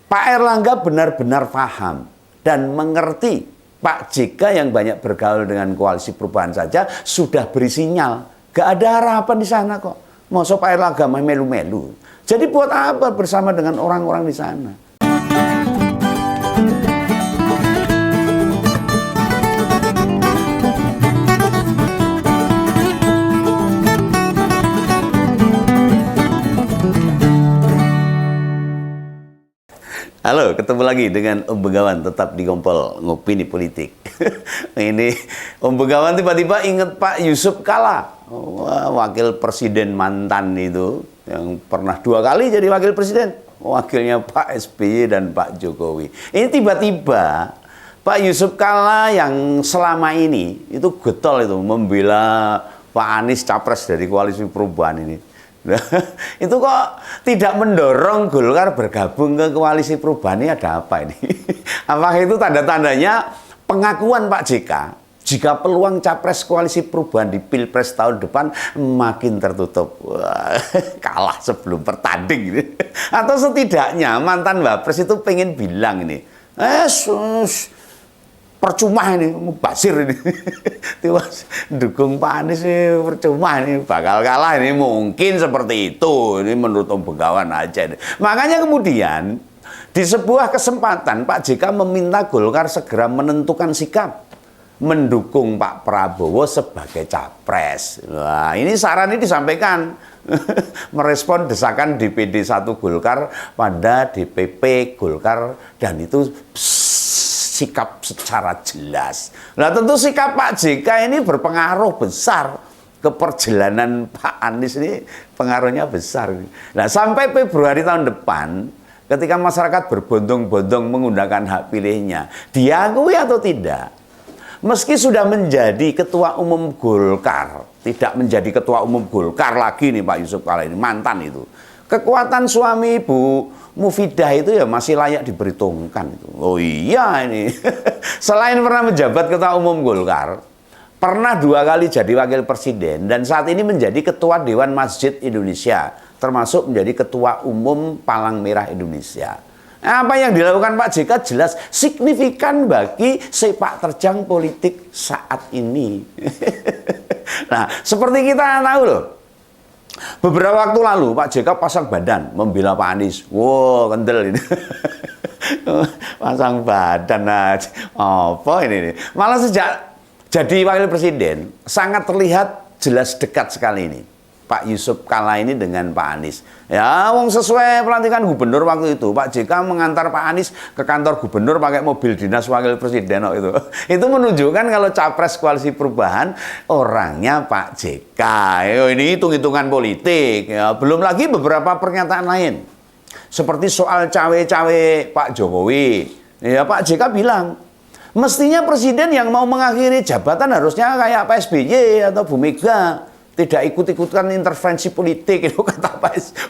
Pak Erlangga benar-benar paham dan mengerti Pak JK yang banyak bergaul dengan koalisi perubahan saja sudah beri sinyal. Gak ada harapan di sana kok. Masa Pak Erlangga melu-melu. Jadi buat apa bersama dengan orang-orang di sana? Halo, ketemu lagi dengan Om Begawan, tetap di Kompol Ngopini Politik. Ini Om Begawan tiba-tiba inget Pak Yusuf Kalla, wakil presiden mantan itu, yang pernah 2 kali jadi wakil presiden. Wakilnya Pak SBY dan Pak Jokowi. Ini tiba-tiba Pak Yusuf Kalla yang selama ini itu getol itu membela Pak Anies capres dari koalisi perubahan ini. Nah, itu kok tidak mendorong Golkar bergabung ke koalisi perubahan, ini ada apa ini? Apakah itu tanda-tandanya pengakuan Pak JK jika peluang capres koalisi perubahan di Pilpres tahun depan makin tertutup? Wah, kalah sebelum bertanding. Atau setidaknya mantan Wapres itu pengen bilang ini, percuma ini, mubazir ini. Dukung Pak Anies ini percuma ini, bakal kalah ini, mungkin seperti itu. Ini menurut Om Begawan aja. Makanya kemudian di sebuah kesempatan Pak JK meminta Golkar segera menentukan sikap mendukung Pak Prabowo sebagai capres. Wah, ini saran ini disampaikan merespon desakan DPD 1 Golkar pada DPP Golkar, dan itu sikap secara jelas. Nah, tentu sikap Pak JK ini berpengaruh besar ke perjalanan Pak Anies ini, pengaruhnya besar. Nah, sampai Februari tahun depan, ketika masyarakat berbondong-bondong menggunakan hak pilihnya, diakui atau tidak, meski sudah menjadi ketua umum Golkar, tidak menjadi ketua umum Golkar lagi nih Pak Yusuf Kalla ini, mantan itu. Kekuatan suami Ibu Mufidah itu ya masih layak diperhitungkan. Oh iya ini. Selain pernah menjabat ketua umum Golkar, pernah 2 kali jadi wakil presiden, dan saat ini menjadi ketua Dewan Masjid Indonesia, termasuk menjadi ketua umum Palang Merah Indonesia. Apa yang dilakukan Pak JK jelas signifikan bagi sepak terjang politik saat ini. Nah, seperti kita tahu loh, beberapa waktu lalu Pak JK pasang badan membela Pak Anies. Wow, kendel ini. Pasang badan aja. Apa ini? Malah sejak jadi wakil presiden sangat terlihat jelas dekat sekali ini Pak Yusuf Kalla ini dengan Pak Anies. Ya, wong sesuai pelantikan gubernur waktu itu, Pak JK mengantar Pak Anies ke kantor gubernur pakai mobil dinas wakil presiden itu. Itu menunjukkan kalau capres koalisi perubahan orangnya Pak JK. Ini hitung-hitungan politik. Ya, belum lagi beberapa pernyataan lain. Seperti soal cawe-cawe Pak Jokowi. Ya, Pak JK bilang, mestinya presiden yang mau mengakhiri jabatan harusnya kayak Pak SBY atau Bu Mega. Tidak ikut-ikutan intervensi politik, itu kata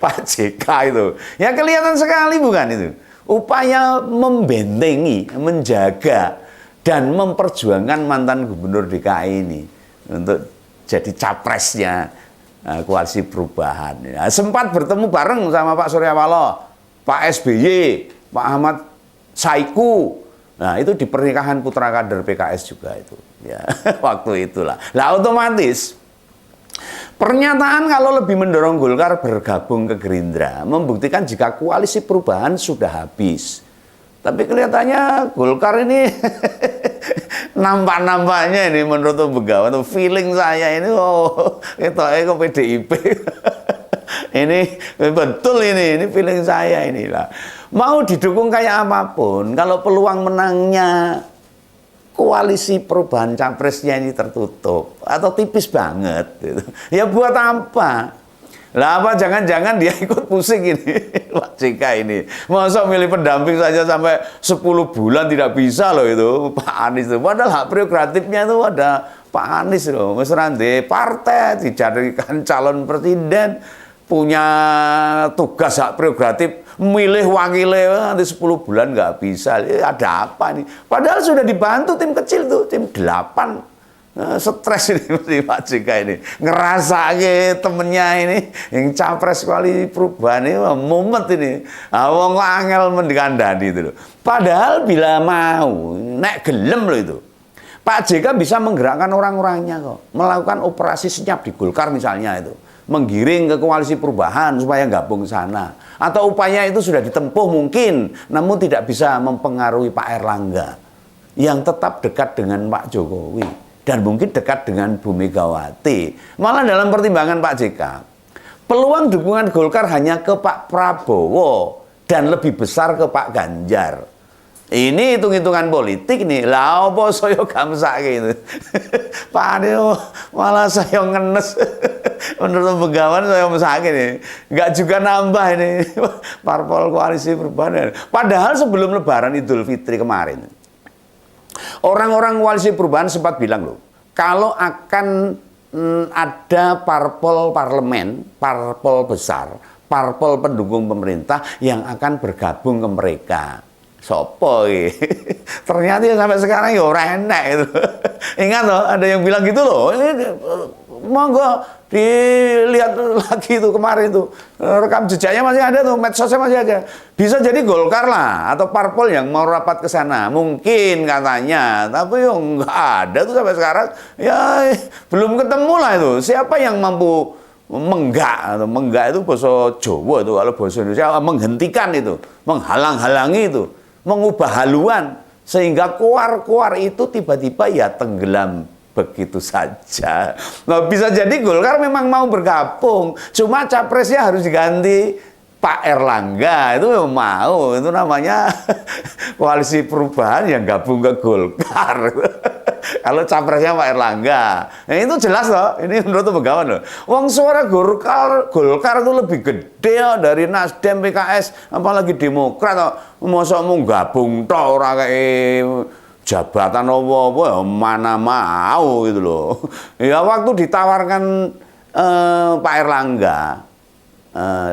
Pak JK itu. Ya kelihatan sekali bukan itu. Upaya membentengi, menjaga, dan memperjuangkan mantan gubernur DKI ini untuk jadi capresnya koalisi perubahan. Ya, sempat bertemu bareng sama Pak Surya Paloh, Pak SBY, Pak Ahmad Saiku. Nah, itu di pernikahan putra kader PKS juga itu. Ya, waktu itulah. Nah, otomatis pernyataan kalau lebih mendorong Golkar bergabung ke Gerindra membuktikan jika koalisi perubahan sudah habis. Tapi kelihatannya Golkar ini nampak-nampaknya ini menurut Begawan, feeling saya ini itu kok PDIP. Ini betul ini feeling saya inilah. Mau didukung kayak apapun, kalau peluang menangnya koalisi perubahan capresnya ini tertutup atau tipis banget gitu, ya buat apa? Lah apa jangan-jangan dia ikut pusing ini Pak JK ini. Masa milih pendamping saja sampai 10 bulan tidak bisa loh itu Pak Anies itu. Padahal hak prerogatifnya itu ada Pak Anies loh. Mas Rande partai dijadikan calon presiden, punya tugas hak prerogatif milih wakilnya nanti 10 bulan nggak bisa. Ada apa nih? Padahal sudah dibantu tim kecil tuh, tim 8 stres ini mesti Pak JK ini ngerasake temennya ini yang capres koalisi perubahan ini mumet ini. Wong kok angel mendikandani itu loh. Padahal bila mau nek gelem loh itu, Pak JK bisa menggerakkan orang-orangnya kok, melakukan operasi senyap di Golkar misalnya itu, menggiring ke koalisi perubahan supaya gabung ke sana. Atau upaya itu sudah ditempuh mungkin, namun tidak bisa mempengaruhi Pak Erlangga yang tetap dekat dengan Pak Jokowi dan mungkin dekat dengan Bu Megawati. Malah dalam pertimbangan Pak JK, peluang dukungan Golkar hanya ke Pak Prabowo dan lebih besar ke Pak Ganjar. Ini hitung-hitungan politik nih. Lah apa saya gamsake itu. Pak Ade malah saya ngenes. Menurut Begawan saya mesake nih. Enggak juga nambah ini parpol koalisi perubahan. Padahal sebelum Lebaran Idul Fitri kemarin, orang-orang koalisi perubahan sempat bilang loh, kalau akan ada parpol parlemen, parpol besar, parpol pendukung pemerintah yang akan bergabung ke mereka. Sopo ternyata ya sampai sekarang ya orang enak itu. Ingat loh, ada yang bilang gitu loh. Ini monggo dilihat lagi itu kemarin itu rekam jejaknya masih ada tuh, medsosnya masih ada. Bisa jadi Golkar lah atau parpol yang mau rapat ke sana, mungkin katanya. Tapi ya nggak ada tuh sampai sekarang. Ya belum ketemu lah itu. Siapa yang mampu menggak atau menggak itu bahasa Jawa itu, kalau bahasa Indonesia menghentikan itu, menghalang-halangi itu, mengubah haluan sehingga kuar-kuar itu tiba-tiba ya tenggelam begitu saja. Nah, bisa jadi Golkar memang mau bergabung, cuma capresnya harus diganti Pak Erlangga, itu memang mau, itu namanya koalisi perubahan yang gabung ke Golkar. Kalau capresnya Pak Erlangga, nah, itu jelas loh. Ini menurut Begawan loh. Wong suara Golkar itu lebih gede ya, dari Nasdem, PKS, apalagi Demokrat. Masa mau gabung tok ora kayak jabatan apa-apa ya mana mau gitu loh. Ya waktu ditawarkan Pak Erlangga,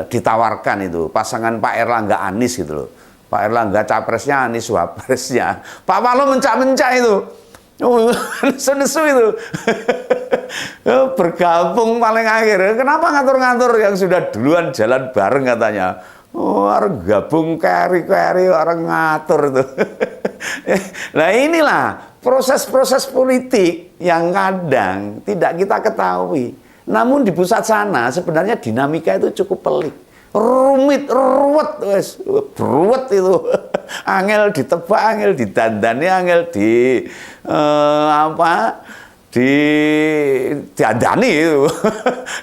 ditawarkan itu pasangan Pak Erlangga Anies gitu loh. Pak Erlangga capresnya, Anies wapresnya. Pak Paloh mencak-mencak itu. Nesu-nesu itu. Bergabung paling akhir. Kenapa ngatur-ngatur yang sudah duluan jalan bareng katanya? Orang gabung keri-keri orang ngatur itu. Nah inilah proses-proses politik yang kadang tidak kita ketahui. Namun di pusat sana sebenarnya dinamika itu cukup pelik. Rumit, ruwet, wes, beruwet itu. Angel ditebak, angel didandani, angel diadani itu.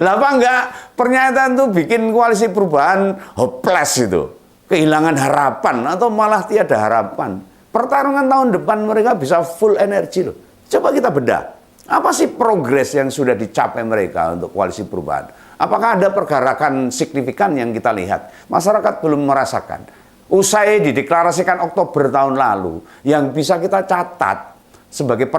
Lah apa enggak pernyataan itu bikin koalisi perubahan hopeless itu. Kehilangan harapan atau malah tiada harapan. Pertarungan tahun depan mereka bisa full energi loh. Coba kita bedah. Apa sih progres yang sudah dicapai mereka untuk koalisi perubahan? Apakah ada pergerakan signifikan yang kita lihat? Masyarakat belum merasakan. Usai dideklarasikan Oktober tahun lalu, yang bisa kita catat sebagai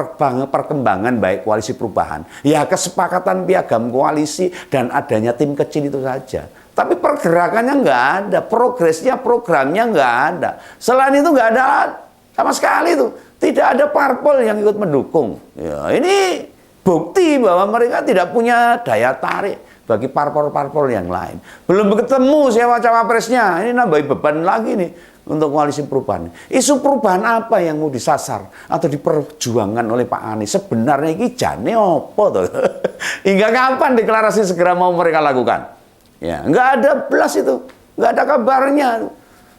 perkembangan baik koalisi perubahan, ya kesepakatan piagam koalisi dan adanya tim kecil itu saja. Tapi pergerakannya nggak ada, progresnya, programnya nggak ada. Selain itu nggak ada sama sekali itu. Tidak ada parpol yang ikut mendukung. Ya, ini bukti bahwa mereka tidak punya daya tarik bagi parpol-parpol yang lain. Belum ketemu siapa cawapresnya. Ini nambahin beban lagi nih untuk koalisi perubahan. Isu perubahan apa yang mau disasar atau diperjuangkan oleh Pak Anies? Sebenarnya ini jane apa tuh? Hingga kapan deklarasi segera mau mereka lakukan? Ya, nggak ada belas itu, nggak ada kabarnya.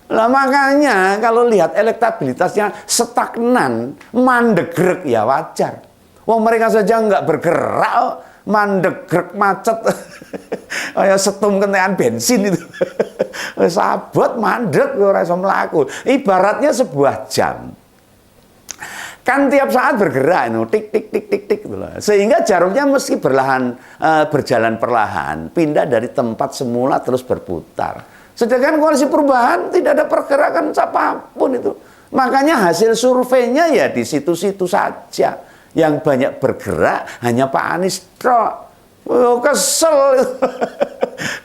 Lah makanya kalau lihat elektabilitasnya stagnan, mandegrek ya wajar. Wong mereka saja nggak bergerak, mandegrek macet. Kayak setum kentekan bensin itu. Sabot mandek ora iso mlaku. Ibaratnya sebuah jam. Kan tiap saat bergerak itu, tik tik tik tik tik gitu loh. Sehingga jarumnya mesti berjalan perlahan, pindah dari tempat semula terus berputar. Sedangkan koalisi perubahan tidak ada pergerakan apapun itu. Makanya hasil surveinya ya di situ-situ saja. Yang banyak bergerak hanya Pak Anies tok. Oh, kesel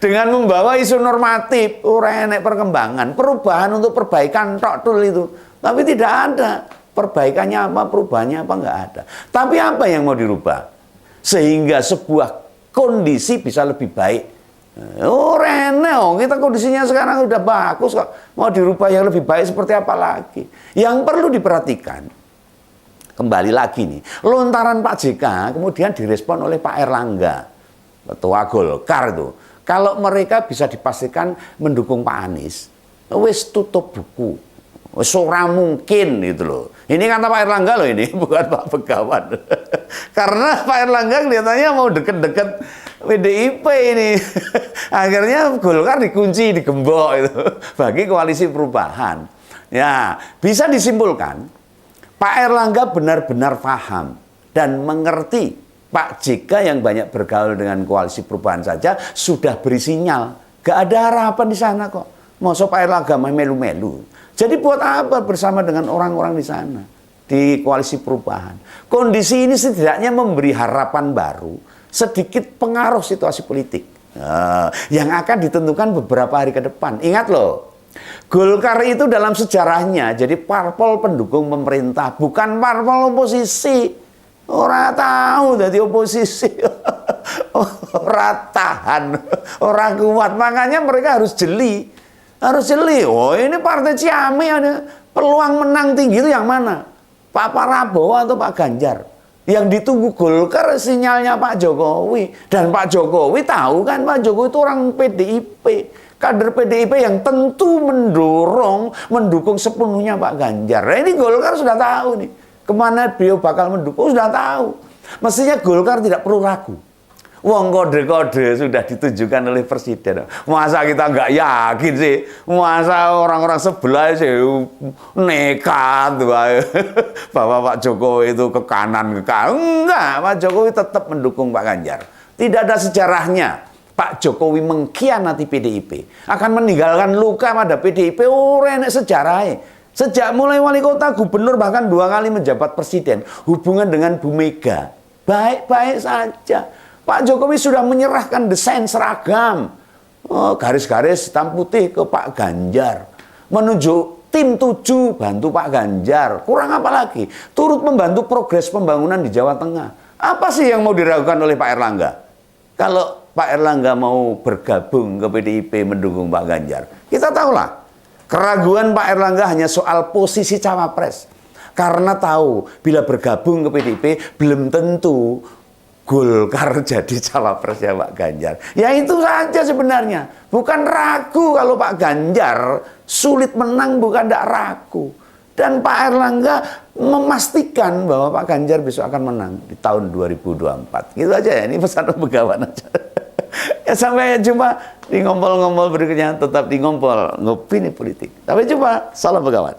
dengan membawa isu normatif, ora enek perkembangan, perubahan untuk perbaikan tok tul itu. Tapi tidak ada. Perbaikannya apa, perubahannya apa, nggak ada. Tapi apa yang mau dirubah? Sehingga sebuah kondisi bisa lebih baik. Oh rene, kita kondisinya sekarang udah bagus kok. Mau dirubah yang lebih baik seperti apa lagi? Yang perlu diperhatikan, kembali lagi nih, lontaran Pak JK kemudian direspon oleh Pak Erlangga, Ketua Golkar tuh. Kalau mereka bisa dipastikan mendukung Pak Anies, wis tutup buku, wis ora mungkin gitu loh. Ini kata Pak Erlangga loh ini, bukan Pak Begawan. Karena Pak Erlangga kelihatannya mau deket-deket PDIP ini. Akhirnya Golkar dikunci, digembok itu bagi koalisi perubahan. Ya, bisa disimpulkan Pak Erlangga benar-benar paham dan mengerti Pak JK yang banyak bergaul dengan koalisi perubahan saja sudah beri sinyal. Gak ada harapan di sana kok. Masa Pak Erlangga melu-melu. Jadi buat apa bersama dengan orang-orang di sana? Di koalisi perubahan. Kondisi ini setidaknya memberi harapan baru. Sedikit pengaruh situasi politik. Yang akan ditentukan beberapa hari ke depan. Ingat loh. Golkar itu dalam sejarahnya jadi parpol pendukung pemerintah. Bukan parpol oposisi. Orang tahu dari oposisi, orang tahan, orang kuat. Makanya mereka harus jeli, Oh ini partai Ciamik ada peluang menang tinggi itu yang mana? Pak Prabowo atau Pak Ganjar? Yang ditunggu Golkar sinyalnya Pak Jokowi. Dan Pak Jokowi tahu kan Pak Jokowi itu orang PDIP. Kader PDIP yang tentu mendukung sepenuhnya Pak Ganjar. Nah, ini Golkar sudah tahu nih. Kemana beliau bakal mendukung sudah tahu. Mestinya Golkar tidak perlu ragu. Wong kode-kode sudah ditunjukkan oleh Presiden. Masa kita nggak yakin sih? Masa orang-orang sebelah sih nekat bahwa Pak Jokowi itu ke kanan. Enggak, Pak Jokowi tetap mendukung Pak Ganjar. Tidak ada sejarahnya Pak Jokowi mengkhianati PDIP. Akan meninggalkan luka pada PDIP. Enak sejarahnya. Sejak mulai wali kota, gubernur, bahkan 2 kali menjabat presiden, hubungan dengan Bu Mega baik-baik saja. Pak Jokowi sudah menyerahkan desain seragam, garis-garis hitam putih ke Pak Ganjar, menunjuk tim 7 bantu Pak Ganjar. Kurang apa lagi? Turut membantu progres pembangunan di Jawa Tengah. Apa sih yang mau diragukan oleh Pak Erlangga? Kalau Pak Erlangga mau bergabung ke PDIP mendukung Pak Ganjar, kita tahulah. Keraguan Pak Erlangga hanya soal posisi cawapres. Karena tahu bila bergabung ke PDIP belum tentu Golkar jadi cawapresnya Pak Ganjar. Ya itu saja sebenarnya. Bukan ragu kalau Pak Ganjar sulit menang, bukan tidak ragu. Dan Pak Erlangga memastikan bahwa Pak Ganjar besok akan menang di tahun 2024. Gitu aja ya, ini pesan Begawan aja. Ya sampai jumpa di ngompol-ngompol berikutnya, tetap di ngompol ngopini politik. Sampai jumpa, salam Begawan.